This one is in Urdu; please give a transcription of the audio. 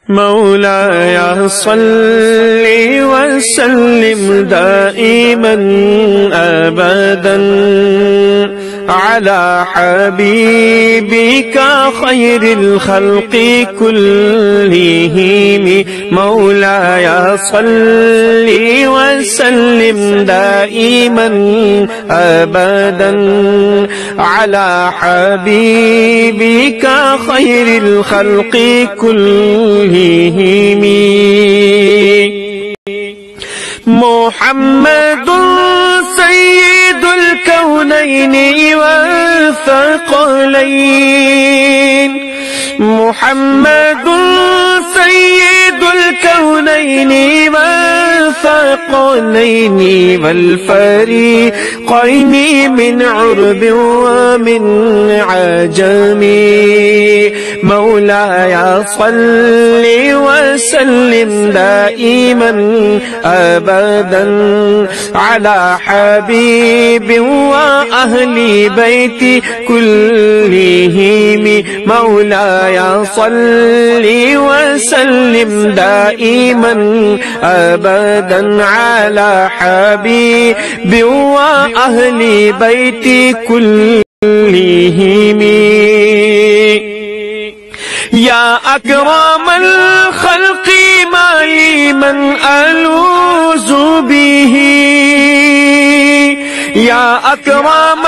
مولاي صل وسلم دائما أبدا على حبيبك خير الخلق كلهم. مولاي صل وسلم دائما أبدا على حبيبك خير الخلق كلهم. محمد سيد الكونين والثقلين. محمد سيد الكونين والثقلين والفريقين من عرب ومن عجم. مولاي صل وسلم دائما أبدا على حبيب وأهل بيت كلهم. مولاي صل وسلم دائما أبدا على حبيب وأهل بيت كلهم. يا أكرم الخلق ما لي من ألوذ به. يا أكرم